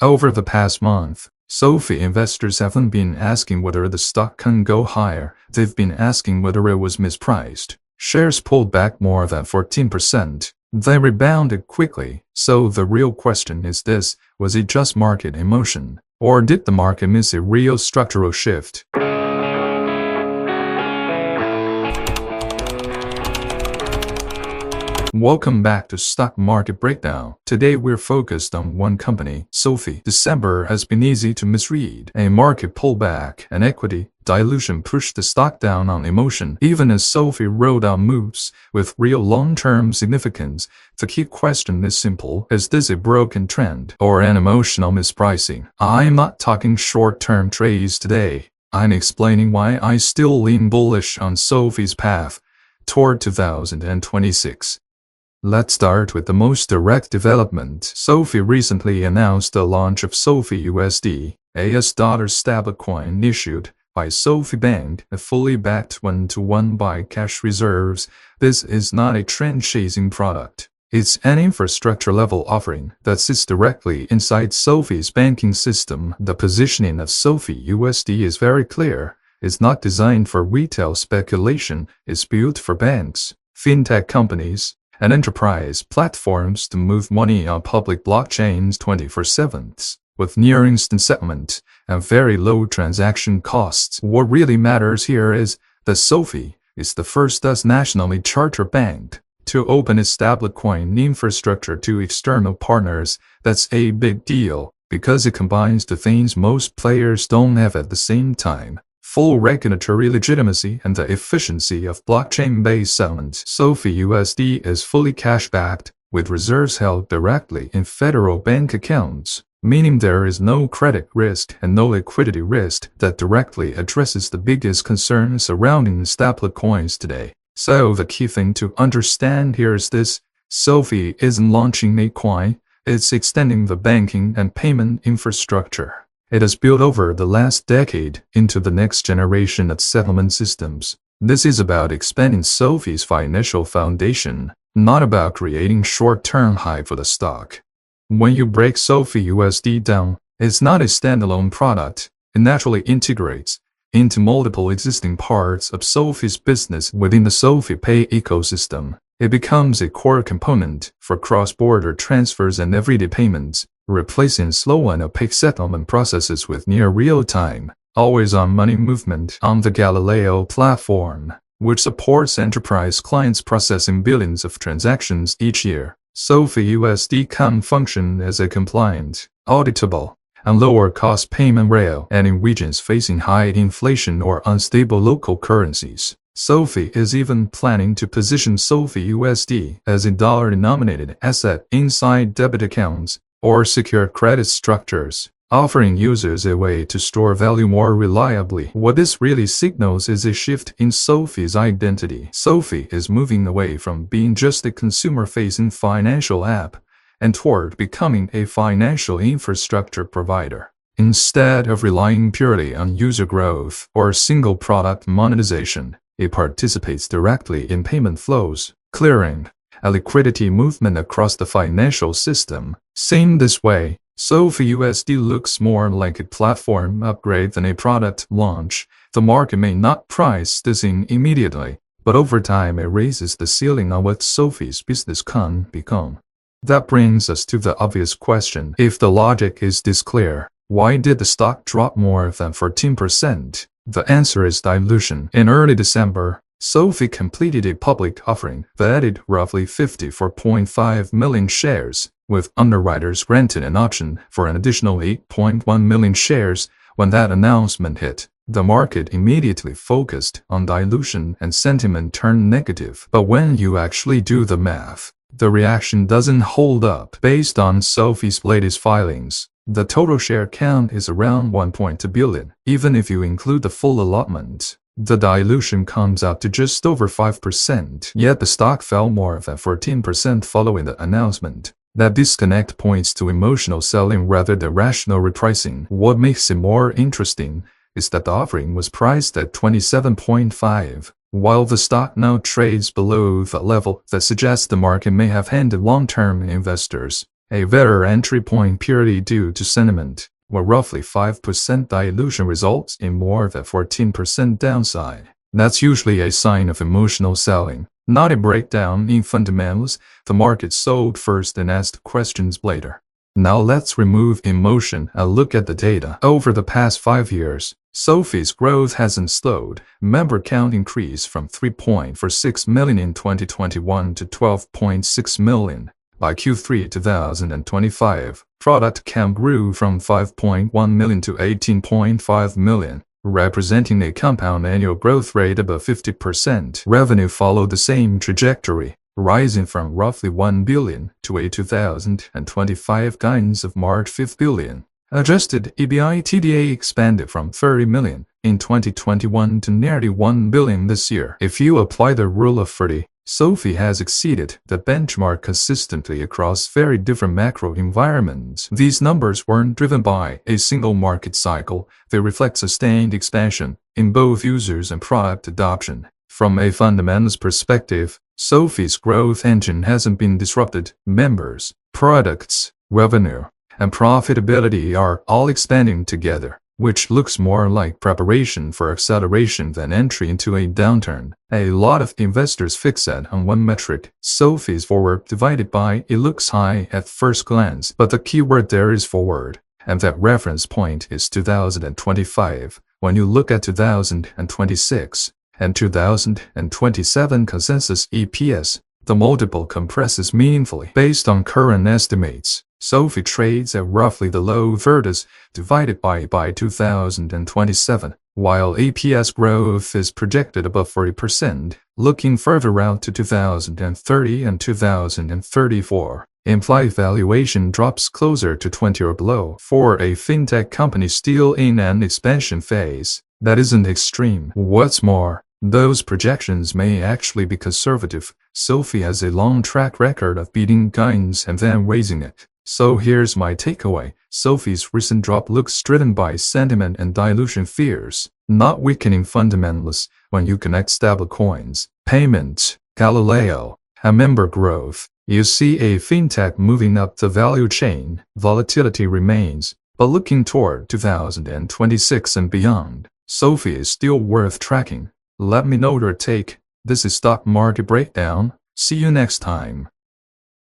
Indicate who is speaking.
Speaker 1: Over the past month, SoFi investors haven't been asking whether the stock can go higher, they've been asking whether it was mispriced. Shares pulled back more than 14%. They rebounded quickly, so the real question is this: was it just market emotion, or did the market miss a real structural shift? Welcome back to Stock Market Breakdown. Today we're focused on one company, SoFi. December has been easy to misread. A market pullback and equity dilution pushed the stock down on emotion, even as SoFi rolled out moves with real long-term significance. The key question is simple: is this a broken trend or an emotional mispricing? I'm not talking short-term trades today. I'm explaining why I still lean bullish on SoFi's path toward 2026. Let's start with the most direct development. SoFi recently announced the launch of SoFi USD, a US dollar stablecoin issued by SoFi Bank, a fully backed one-to-one by cash reserves. This is not a trend-chasing product. It's an infrastructure-level offering that sits directly inside SoFi's banking system. The positioning of SoFi USD is very clear. It's not designed for retail speculation. It's built for banks, fintech companies, and enterprise platforms to move money on public blockchains 24/7, with near-instant settlement and very low transaction costs. What really matters here is that SoFi is the first US nationally chartered bank to open its stablecoin infrastructure to external partners. That's a big deal, because it combines the things most players don't have at the same time: full regulatory legitimacy and the efficiency of blockchain-based settlement. SoFi USD is fully cash-backed, with reserves held directly in federal bank accounts, meaning there is no credit risk and no liquidity risk. That directly addresses the biggest concerns surrounding stablecoins today. So the key thing to understand here is this: SoFi isn't launching a coin, it's extending the banking and payment infrastructure it has built over the last decade into the next generation of settlement systems. This is about expanding SoFi's financial foundation, not about creating short-term hype for the stock. When you break SoFi USD down, it's not a standalone product. It naturally integrates into multiple existing parts of SoFi's business within the SoFi Pay ecosystem. It becomes a core component for cross-border transfers and everyday payments, replacing slow and opaque settlement processes with near real-time, always-on money movement on the Galileo platform, which supports enterprise clients processing billions of transactions each year. SoFi USD can function as a compliant, auditable, and lower-cost payment rail, and in regions facing high inflation or unstable local currencies. SoFi is even planning to position SoFi USD as a dollar-denominated asset inside debit accounts or secure credit structures, offering users a way to store value more reliably. What this really signals is a shift in SoFi's identity. SoFi is moving away from being just a consumer-facing financial app and toward becoming a financial infrastructure provider. Instead of relying purely on user growth or single product monetization, it participates directly in payment flows, clearing, and liquidity movement across the financial system. Seen this way, SoFi USD looks more like a platform upgrade than a product launch. The market may not price this in immediately, but over time it raises the ceiling on what SoFi's business can become. That brings us to the obvious question: if the logic is this clear, why did the stock drop more than 14%? The answer is dilution. In early December, SoFi completed a public offering that added roughly 54.5 million shares, with underwriters granted an option for an additional 8.1 million shares. When that announcement hit, the market immediately focused on dilution and sentiment turned negative. But when you actually do the math, the reaction doesn't hold up. Based on SoFi's latest filings, the total share count is around 1.2 billion. Even if you include the full allotment, the dilution comes out to just over 5%. Yet the stock fell more than 14% following the announcement. That disconnect points to emotional selling rather than rational repricing. What makes it more interesting is that the offering was priced at 27.5, while the stock now trades below the level that suggests the market may have handed long-term investors a better entry point purely due to sentiment, where roughly 5% dilution results in more than 14% downside. That's usually a sign of emotional selling, not a breakdown in fundamentals. The market sold first and asked questions later. Now let's remove emotion and look at the data. Over the past 5 years, SoFi's growth hasn't slowed. Member count increased from 3.46 million in 2021 to 12.6 million. By Q3 2025, product count grew from 5.1 million to 18.5 million, representing a compound annual growth rate above 50%. Revenue followed the same trajectory, rising from roughly 1 billion to a 2025 guidance of March 5 billion. Adjusted EBITDA expanded from 30 million in 2021 to nearly 1 billion this year. If you apply the rule of 30, SoFi has exceeded the benchmark consistently across very different macro environments. These numbers weren't driven by a single market cycle. They reflect sustained expansion in both users and product adoption. From a fundamentals perspective, SoFi's growth engine hasn't been disrupted. Members, products, revenue, and profitability are all expanding together, which looks more like preparation for acceleration than entry into a downturn. A lot of investors fixate on one metric, SoFi's forward divided by. It looks high at first glance, but the key word there is forward, and that reference point is 2025. When you look at 2026 and 2027 consensus EPS, the multiple compresses meaningfully. Based on current estimates, SoFi trades at roughly the low 30s divided by 2027, while EPS growth is projected above 40%. Looking further out to 2030 and 2034, implied valuation drops closer to 20 or below. For a fintech company still in an expansion phase, that isn't extreme. What's more, those projections may actually be conservative. SoFi has a long track record of beating guidance and then raising it. So here's my takeaway. SoFi's recent drop looks driven by sentiment and dilution fears, not weakening fundamentals. When you connect stablecoins, payments, Galileo, and member growth, you see a fintech moving up the value chain. Volatility remains, but looking toward 2026 and beyond, SoFi is still worth tracking. Let me know your take. This is Stock Market Breakdown. See you next time.